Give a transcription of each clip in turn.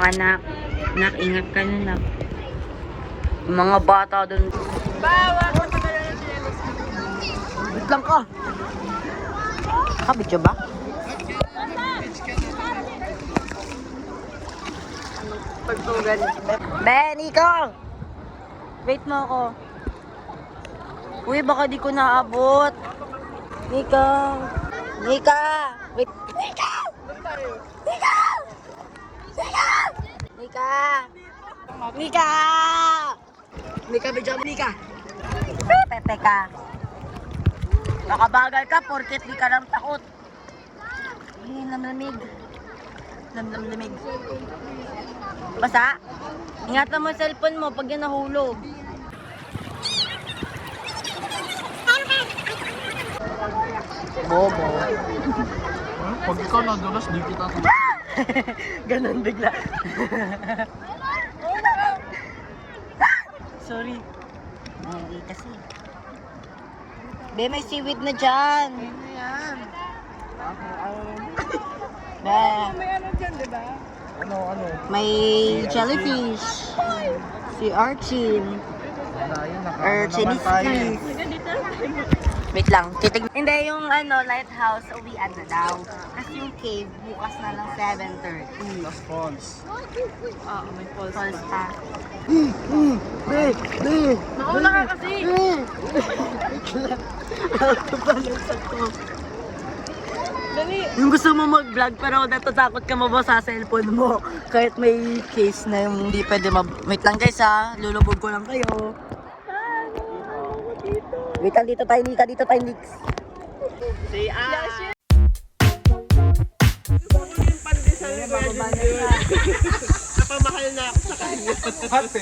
anak. Nak, ingat ka na, nak. Yung mga bata doon. Bawang! Wait lang ka. Kabidyo ba? Pagtugan. Ben, ikaw! Wait mo ako. Uy, baka di ko naabot. Nika! Nika! Wait! Nika! Nika! Nika! Nika! Nika! Nika, bidyo mo, Nika! Pepe ka. Nakabagal ka, porket di ka lang takot. Ay, namlamig. Namlamig. Basa? Ingatan mo yung cellphone mo pag yan nahulog. Bobo. Pag ikaw nadulas, di kita Ganon bigla. Sorry. Hindi kasi. Be, may seaweed na dyan. Ano yan? Be, May ano dyan, di ba? Ano? may jellyfish. Si Archin. Archin is Chris. Wait lang, Hindi, yung lighthouse, uwian na daw. Kasi yung cave, bukas na lang 7:30. Plus falls. Oo, may falls Falls pa. Mauna ka kasi! Dali! Yung gusto mo mag-vlog pero natatakot ka mabasa sa cellphone mo. Kahit may case na yung hindi pwede Wait lang guys ha, lulubog ko lang kayo. Wait lang, dito tayo, Nika, dito tayo, Nix. Say ah! Yung pandesal ni Kuya Junjun. Napamahal na ako sa kanya. Happy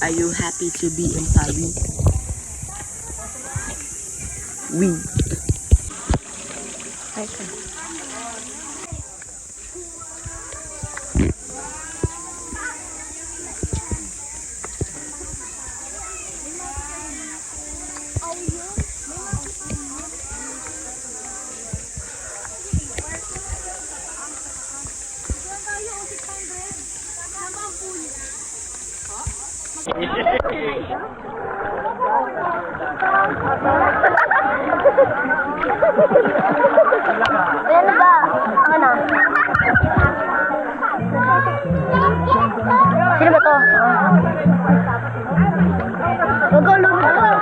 Are you happy to be inside me? Wink. Hi, sir. Ano ba? Ano? Sino ba to? Huwag ko lumulog.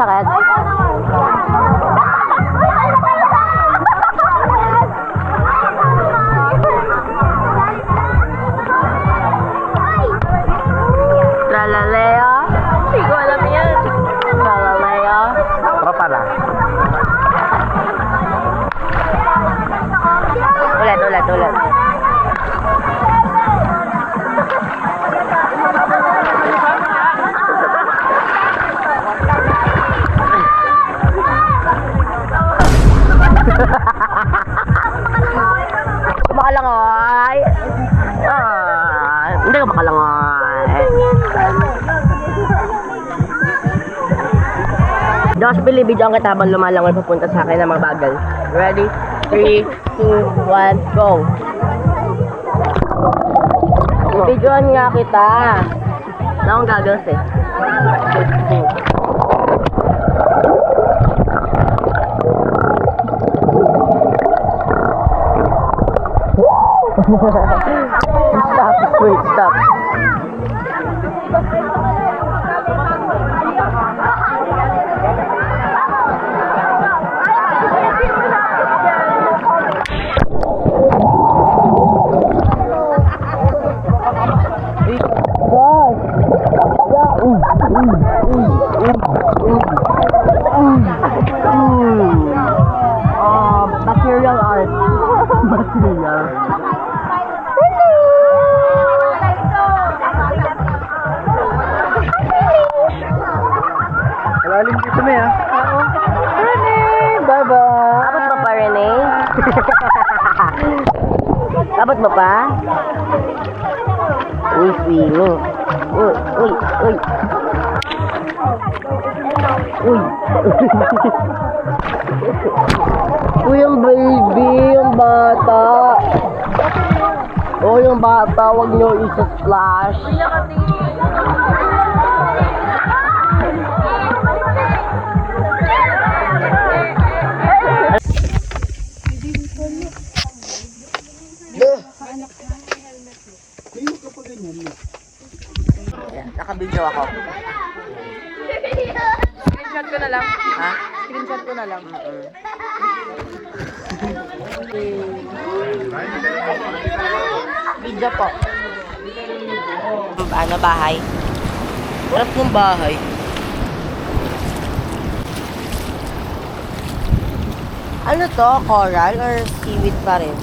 Sakit. Tralalea. Hindi ko alam yan. Tralalea. Tropa na. Ulit. Makalangoy. Hindi ka makalangoy. Josh, bilibidyoan kita habang lumalangoy papunta sa akin na mga bagal. Ready? 3, 2, 1, go! Bibidyoan nga kita. Wala akong goggles eh. Stop, wait, stop. Material art. Material. Abot mo pa? Uy, swimming. Uy, uy, uy. Uy. Uy, yung baby, yung bata. Oh, yung bata, wag nyo isa-splash. Naka-video ako. Screenshot ko na lang. Ha? Screenshot ko na lang. Video po. Ano, bahay? Harap ng bahay. Ano to? Coral or seaweed pa rin?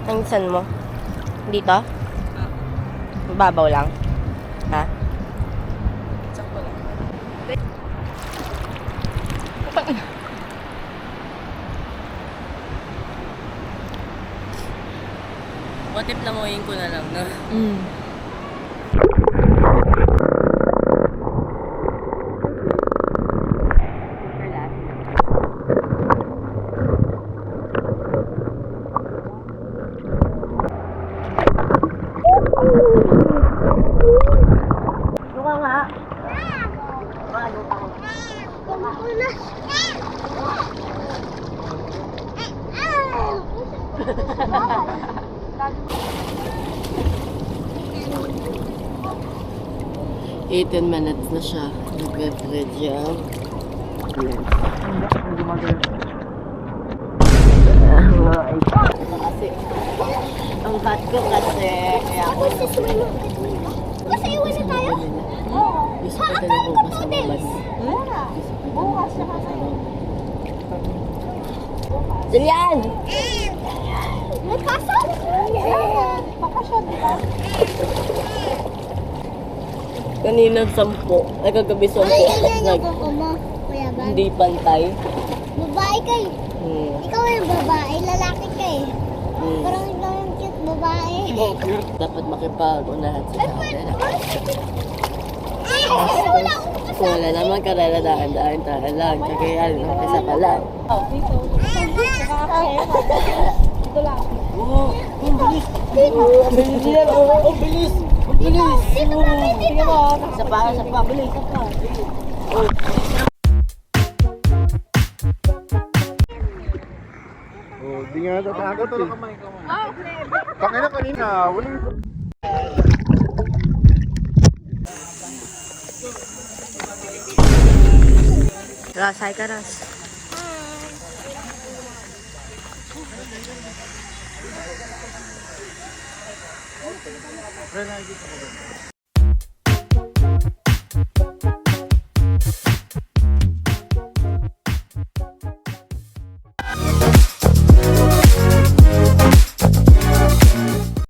Ang saan mo? Dito? Babaw lang? Ha? Sakto lang. What if lamuyin ko na lang, no? Luka nga. Eighteen minutes na siya. Nag-redya. Kasi, ang hot ko kasi, kaya ako Kasi iwan na tayo? gusto ko talaga bukas sa labas. Bukas na kasi. Julian! Nagkasal? Pakasal, di ba? Kanina 10, ay kagabi 10, Ay, ako mo, Kuya Ban. hindi pantay. Babae ka eh. Ikaw yung babae, lalaki ka eh. Hmm. Parang ikaw yung cute babae. Dapat makipag-unahan sa tatay. Wala akong Kung wala naman karela daan-daan lang. Kaya isa pa lang. Dito lang. Oo, ang bilis. Ang bilis yan. Ang bilis. Ang bilis. Dito kami, dito. Isa pa. Bilis, isa pa. Oh, di nga natatakot eh. Pakina kanina, wala yung... Ras, hi ka, Ras. Pre, nakikita ko ba?